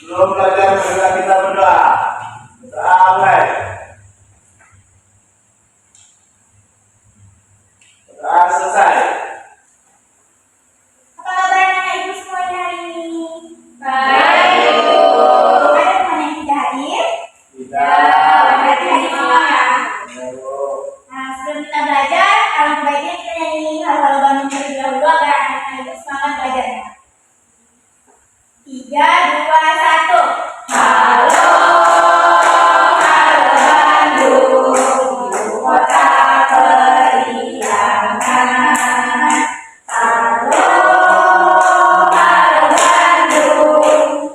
Belum belajar segera kita berdoa. Sampai selesai. Apa kabar anak ibu semuanya hari ini? Baik. Ada teman yang tidak hadir? Tidak. Berarti hadir semua ya. Nah, sebelum kita belajar, alangkah baiknya kita nyanyi hal-hal Bandung terlebih dahulu agar anak-anak ibu semangat belajarnya. 3, 2, 1. Halo, Bandung, ibu kota periangan. Halo, Bandung,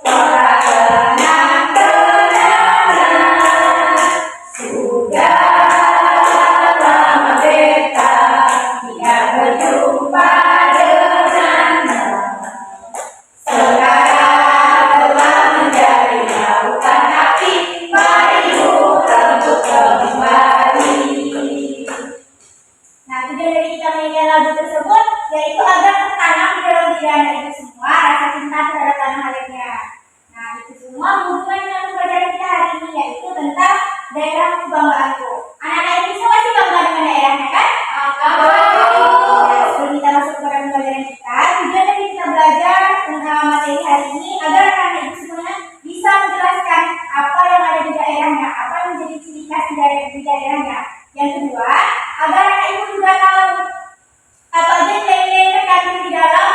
kota kenang-kenangan. Sudah lama beta tidak berjumpa denganmu. Sekarang telah menjadi lautan api, marimu rebut kembali. Nah, tujuan dari kita menyanyikan lagu tersebut yaitu agar tertanam di dalam diri anak itu semua rasa cinta terhadap tanah airnya. Nah, itu semua berhubungan dengan pembelajaran kita hari ini yaitu tentang daerah kebanggaanku. Anak-anak itu semua pasti bangga dengan daerahnya kan? Ya, sebelum kita masuk kepada pembelajaran kita, tujuan dari kita belajar tentang materi hari ini agar anak-anak itu semuanya bisa menjelaskan apa yang ada di daerahnya, apa yang menjadi ciri khas di daerahnya. Yang kedua, agar anak ibu juga tahu apa aja nilai-nilai yang terkandung di dalam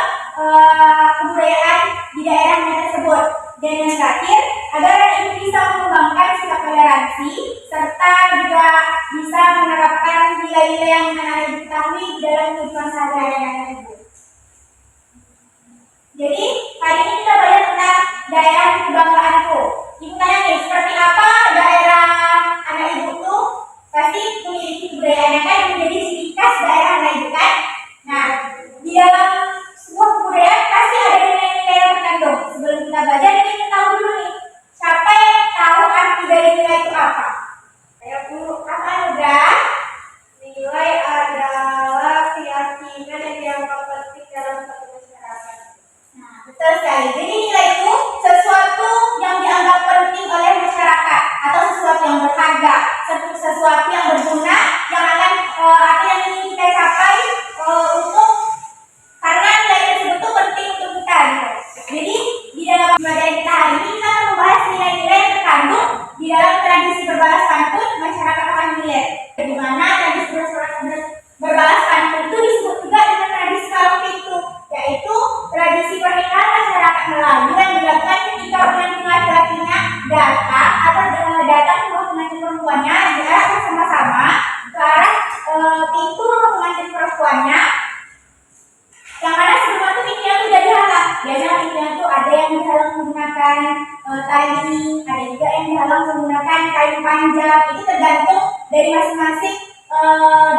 kebudayaan di daerahnya tersebut. Dan yang terakhir, agar anak ibu bisa mengembangkan sikap toleransi serta juga bisa menerapkan nilai-nilai yang anak ibu ketahui di dalam kehidupan sehari-hari anak ibu. Jadi, hari ini kita belajar tentang daerah kebanggaanku. Ibu tanya nih, seperti apa daerah anak ibu tuh? Pasti memiliki kebudayaan kan yang menjadi ciri khas daerah anak ibu kan? Nah, di dalam sebuah kebudayaan pasti ada nilai-nilai yang terkandung. Sebelum kita belajar, kita tahu dulu nih, siapa yang tahu arti dari nilai itu apa? Ayo dulu, apa udah? Nilai adalah keyakinan yang dianggap penting dalam satu masyarakat. Nah, betul sekali. Jadi nilai itu sesuatu yang dianggap penting oleh masyarakat atau sesuatu yang berharga, sesuatu yang berguna yang akan atau yang ingin kita capai untuk karena nilai tersebut itu penting untuk kita. Gitu. Jadi di dalam pembelajaran kita hari ini kita akan membahas nilai-nilai yang terkandung di dalam tradisi berbalas pantun masyarakat orang Milen. Di mana tradisi berbalas pantun itu disebut juga dengan tradisi kalung pintu, yaitu tradisi pernikahan masyarakat Melayu yang dilakukan ketika pengantin laki-lakinya datang atau datang ke rumah pengantin perempuannya diarahkan sama-sama ke arah pintu rumah pengantin perempuannya, yang mana sebelum itu pintunya itu sudah dihalang. Biasanya pintunya itu ada yang dihalang menggunakan tali, ada juga yang dihalang menggunakan kain panjang. Itu tergantung dari masing-masing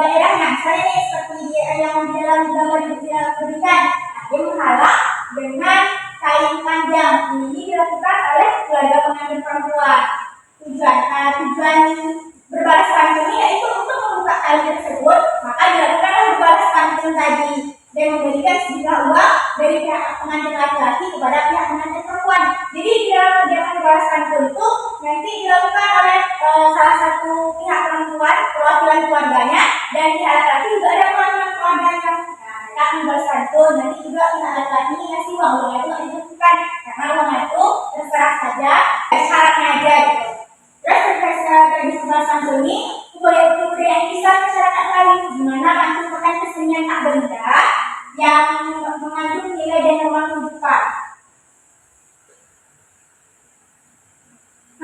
daerahnya. Misalnya nih seperti yang di dalam gambar diberikan, dia menghalang dengan kain panjang. Ini dilakukan oleh keluarga pengantin perempuan. Tujuan berbalas pantun ini yaitu untuk membuka tali tersebut, maka dilakukanlah berbalas pantun tadi dan memberikan sejumlah uang dari pihak pengantin laki-laki kepada pihak pengantin perempuan. Jadi di dalam kegiatan berbalas pantun itu nanti dilakukan oleh salah satu pihak perempuan perwakilan keluarganya dan pihak laki-laki juga ada perwakilan keluarganya. Nah, mereka akan berbalas pantun. Nanti juga pihak laki-laki ini ngasih uangnya itu nggak ditentukan karena uangnya itu terserah saja, syaratnya aja gitu. Terus tradisi berbalas pantun ini kebudayaan kisah masyarakat lain di mana pantun merupakan kesenian tak benda yang mengandung nilai dan norma kehidupan.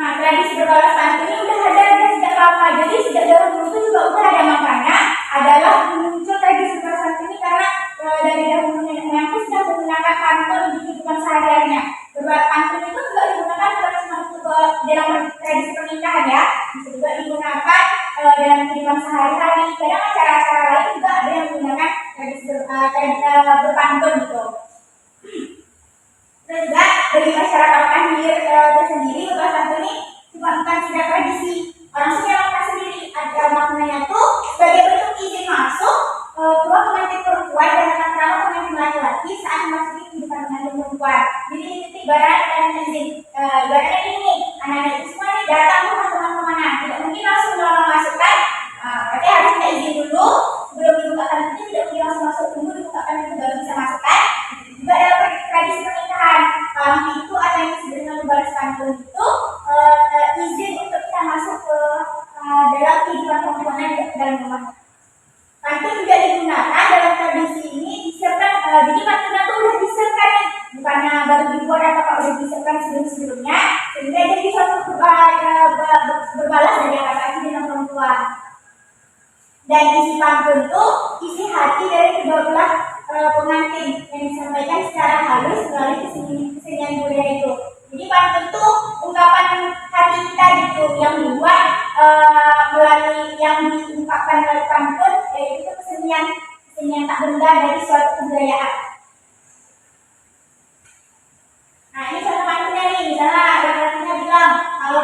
Nah, tradisi berbalas pantun ini udah ada sejak lama. Jadi sejak dahulu itu juga udah ada, makanya adalah muncul tradisi berbalas pantun ini karena dari dahulu nenek moyangku sudah menggunakan pantun di kehidupan sehari-harinya. Berbalas pantun itu juga digunakan dalam tradisi pernikahan ya, bisa juga digunakan dalam kehidupan sehari-hari. Kadang acara-acara lain juga ada yang menggunakan tradisi berpantun gitu. Terus juga bagi masyarakat Anjir tersendiri berbalas pantun ini bukan sekedar tradisi, orang punya makna sendiri. Ada maknanya tuh sebagai bentuk izin masuk keluar pengantin perempuan dan akan ramah pengantin laki-laki saat memasuki kehidupan pengantin perempuan. Jadi ini ibarat dan izin berbalas pantun itu izin untuk kita masuk ke dalam kehidupan perempuan dalam rumah. Pantun juga digunakan dalam tradisi ini disiapkan, jadi pantun itu udah disiapkan nih, bukannya baru dibuat atau udah disiapkan sebelumnya, sehingga jadi suatu berbalas dari laki-laki dengan perempuan. Dan isi pantun itu isi hati dari kedua belah pengantin yang disampaikan secara halus melalui kesenian budaya itu. Jadi pantun itu ungkapan hati kita gitu yang dibuat melalui yang diungkapkan melalui pantun, yaitu kesenian tak benda dari suatu kebudayaan. Nah ini contoh pantunnya nih, misalnya laki-lakinya bilang, kalau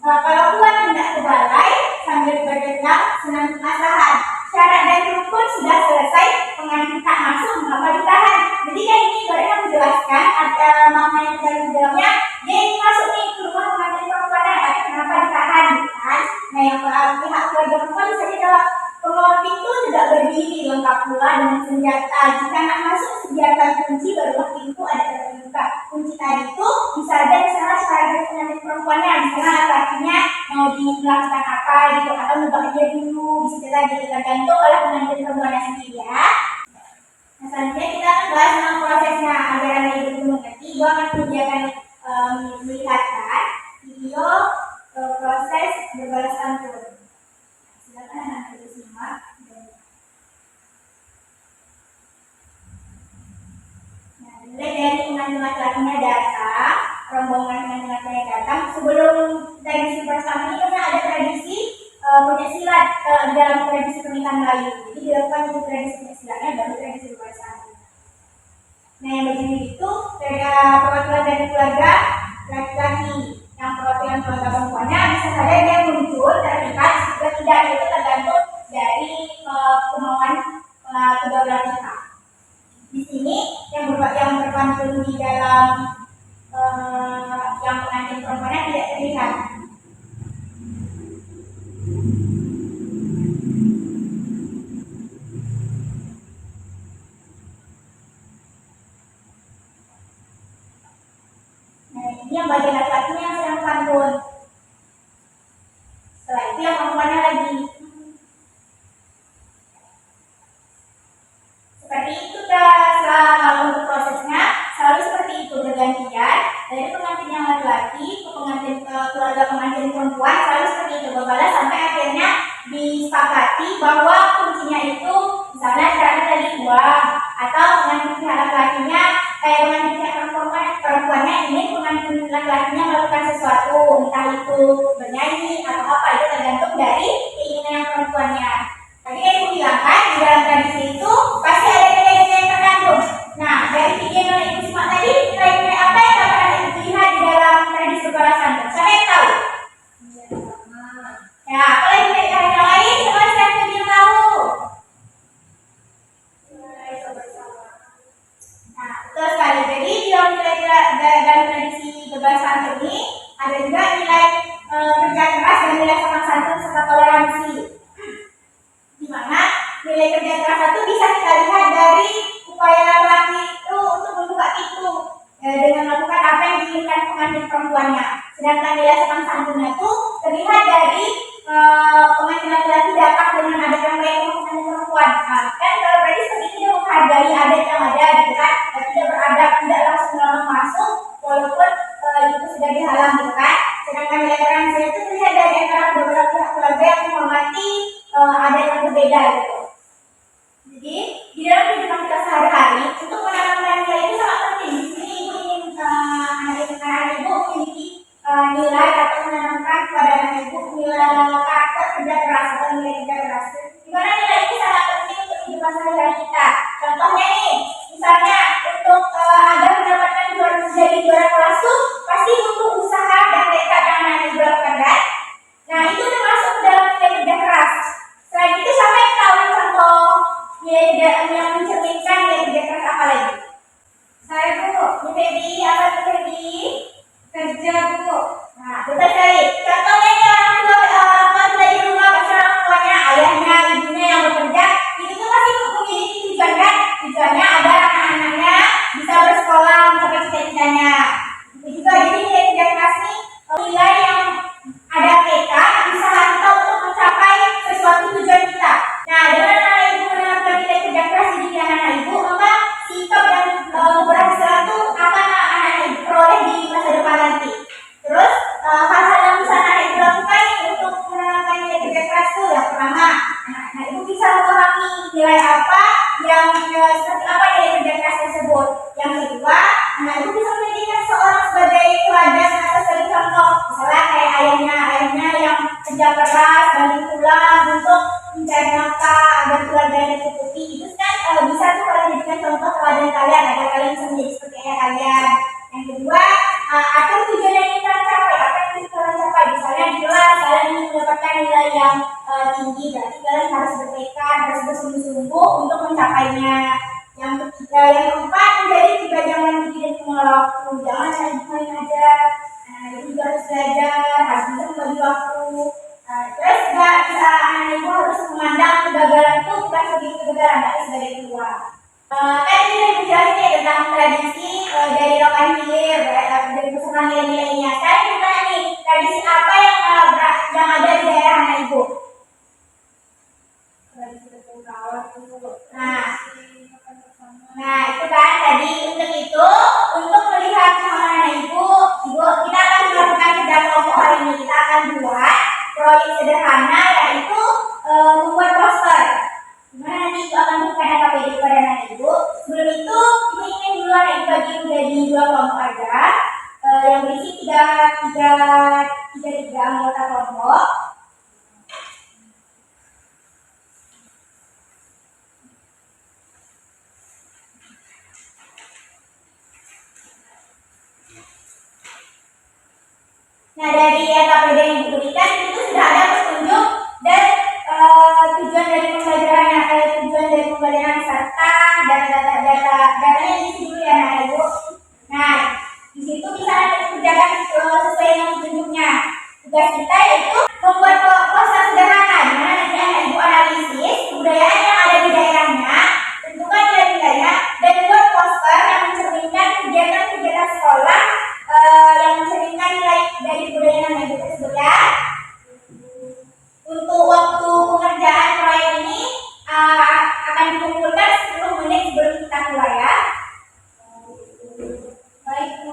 Puan hendak ke balai sambil berdendam senang asahan, syarat dan rukun sudah selesai, pengantin tak masuk mengapa ditahan. Jadi kan ini mereka menjelaskan ada makna yang di dalamnya. Dia ingin masuk nih ke rumah pengantin perempuan, tapi kenapa ditahan, kan? Nah yang pihak keluarga perempuan bisa dalam pengawal pintu tidak berdiri lengkap pula dengan senjata. Jika nak masuk sediakan kunci, barulah pintu ada terbuka. Kunci tadi itu bisa ada misalnya syarat pengantin perempuannya, misalnya laki-lakinya mau dilakukan apa gitu, atau mengubah dia dulu, bisa lagi tergantung oleh pengantin perempuannya sendiri ya. Nah selanjutnya kita akan bahas tentang prosesnya agar anda ibu mengerti. Gue akan menyediakan melihatkan video proses berbalas pantun. Silakan anda disimak. Nah, mulai dari pengantin laki-lakinya datang, rombongan pengantin laki-lakinya datang. Sebelum tradisi bersama ini karena ada tradisi punya silat dalam tradisi pernikahan Melayu. Jadi dilakukan untuk tradisi punya silatnya baru tradisi bersama. Nah yang begini itu perwakilan dari keluarga laki-laki, yang perwakilan keluarga perempuannya bisa saja dia muncul terlihat juga tidak, itu tergantung dari kemauan kedua belah pihak. Di sini yang berpantun di dalam yang pengantin perempuannya tidak terlihat. Nah ini yang bagian laki-lakinya yang sedang pantun. Setelah itu yang perempuannya lagi. Seperti itu kalau untuk prosesnya selalu seperti itu, bergantian dari pengantin yang laki-laki ke pengantin keluarga pengantin perempuan, selalu seperti itu berbalas sampai akhirnya disepakati bahwa kuncinya itu misalnya syaratnya tadi uang, atau pengantin pihak laki-lakinya pengantin pihak perempuannya ini pengantin laki-lakinya melakukan sesuatu, entah itu bernyanyi atau apa, itu tergantung dari keinginan yang perempuannya. Tadi yang ibu bilang kan, di dalam tradisi itu pasti ada nilai-nilai yang terkandung. Nah, dari video yang ibu simak tadi, nilai-nilai apa yang dapat ibu lihat di dalam tradisi berbalasan? Siapa yang tahu? Ya, kalau nilai yang lain, coba siapa yang tahu? Nah, betul sekali. Jadi di dalam dalam tradisi berbalasan ini ada juga nilai kerja keras dan nilai sopan santun serta toleransi. Di mana nilai kerja keras itu bisa kita lihat dari upaya laki-laki itu untuk membuka pintu dengan melakukan apa yang diinginkan pengantin perempuannya. Sedangkan nilai sopan santunnya itu terlihat dari pengantin laki-laki datang dengan adat yang baik untuk pengantin perempuan. Nah, kan kalau berarti seperti itu dia menghargai adat yang ada gitu kan, tidak beradab, tidak langsung masuk walaupun itu sudah dihalang gitu kan. Sedangkan nilai toleransi itu terlihat dari antara beberapa pihak keluarga yang menghormati adat yang berbeda gitu. Jadi di dalam kehidupan kita sehari-hari untuk menanamkan nilai itu sangat penting. Di sini ibu ingin anak ibu memiliki nilai atau menanamkan kepada anak ibu nilai karakter kerja keras atau nilai kerja keras. Di mana nilai itu sangat penting untuk kehidupan sehari-hari kita. Contohnya nih, misalnya untuk agar mendapatkan jadi juara kelas tuh pasti butuh usaha dan tekad yang anak ibu lakukan kan. Nah itu termasuk ke dalam nilai kerja keras. Selain itu siapa yang tahu contoh nilai yang mencerminkan nilai kerja keras apa lagi? Saya Bu, Bu Febi, apa Bu Febi? Kerja Bu. Nah betul sekali. Contohnya yang orang tua di rumah, pasti orang tuanya, ayahnya, ibunya yang bekerja, itu tuh pasti memiliki tujuan kan? Tujuan belajar, harus bisa membagi waktu. Nah, terus juga bisa anak ibu harus memandang kegagalan itu bukan sebagai kegagalan, tapi sebagai peluang. Kan ini udah dijelasin ya tentang tradisi dari rokan hilir, dari beserta nilai-nilainya. Sekarang kita tanya nih, tradisi apa yang ada di daerah anak ibu? Nah, itu kan tadi untuk itu, untuk melihat pengalaman ibu, kita akan melakukan kerja kelompok hari ini. Kita akan buat proyek sederhana, yaitu membuat poster. Dimana nanti ibu akan berikan KPD kepada anak ibu. Sebelum itu, ibu ingin dulu anak ibu bagi menjadi 2 kelompok aja, yang berisi tiga anggota kelompok. Nah, dari KPD yang diberikan itu sudah ada petunjuk dan tujuan dari pembelajaran serta datanya di sini dulu ya anak ibu. Nah, di situ bisa kerjakan sesuai dengan petunjuknya. Tugas kita yaitu membuat poster sederhana di mana nanti anak ibu analisis kebudayaan yang ada di daerahnya, tentukan nilai-nilainya, dan buat poster yang mencerminkan kegiatan-kegiatan sekolah yang mencerminkan nilai dari budaya anak ibu tersebut ya. Untuk waktu pengerjaan proyek ini akan dikumpulkan 10 menit sebelum kita keluar ya. Baik Bu.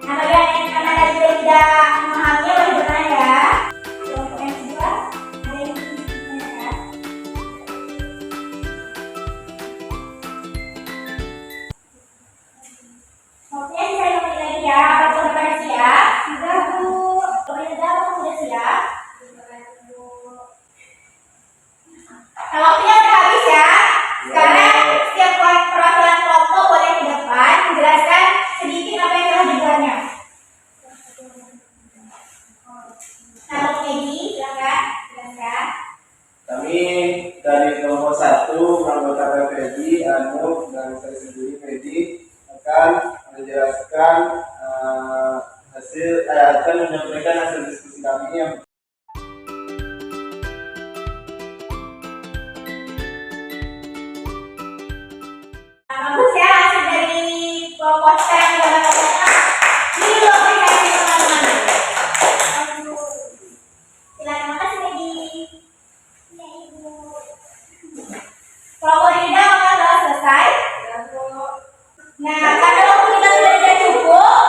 Nah, bagi anak-anak yang tidak memahaminya boleh bertanya ya. Kelompok yang kedua, ada yang ingin ditanyakan? Oke, saya kembali lagi ya. Apakah pada siap? Sudah Bu. Kalau sudah, sudah siap? Nah, waktunya sudah habis ya. Sekarang setiap perwakilan kelompok boleh ke depan menjelaskan sedikit apa yang telah dibuatnya. Nah, Pak Peggy, silakan jelaskan. Kami dari kelompok 1 anggota PPD, Anu dan saya sendiri Pedi akan menjelaskan akan menyampaikan hasil diskusi kami yang Bagus ya hasil dari poster yang sudah dilakukan. Ini loh aplikasi teman-teman. Silakan, makasih Peggy. Ya Ibu. Kelompok Rida apakah telah selesai? Nah, karena waktu kita sudah tidak cukup,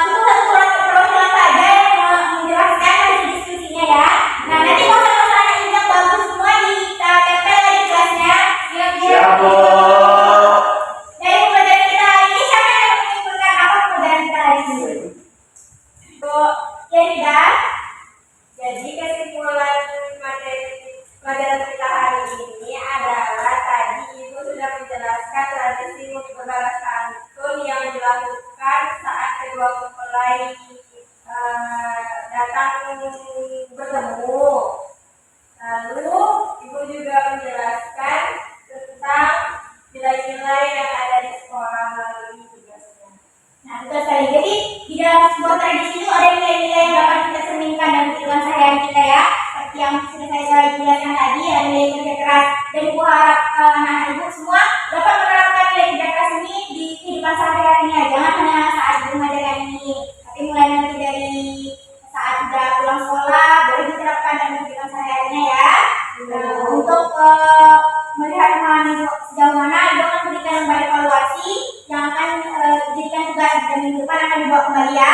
cukup satu perwakilan saja yang menjelaskan hasil diskusinya ya. Nah, nanti poster-poster anak ibu yang bagus semua kita tempel di kelasnya. siap Bu. Dari pembelajaran kita hari ini, siapa yang menyimpulkan apa pembelajaran kita hari ini? Bu, ya tidak? Jadi kesimpulan materi pelajaran kita hari ini adalah tadi Ibu sudah menjelaskan tradisi mudik berbalas pantun yang dilakukan saat kedua mempelai datang bertemu. Lalu Ibu juga menjelaskan tentang nilai-nilai yang ada di sekolah melalui tugasnya. Nah, betul sekali. Jadi di dalam sebuah tradisi itu ada nilai-nilai yang dapat kita cerminkan dalam kehidupan sehari-hari kita ya. Seperti yang sudah saya jelaskan tadi, ada nilai kerja keras. Dan Ibu harap anak-anak ibu semua dapat menerapkan nilai kerja keras ini di kehidupan sehari-harinya. Jangan hanya saat ibu mengajarkan ini, tapi mulai nanti dari saat sudah pulang sekolah boleh diterapkan dalam kehidupan sehari-harinya ya. Untuk melihat pengalaman ibu sejauh mana ibu akan berikan lembar evaluasi yang akan dijadikan tugas dan minggu depan akan dibawa kembali ya.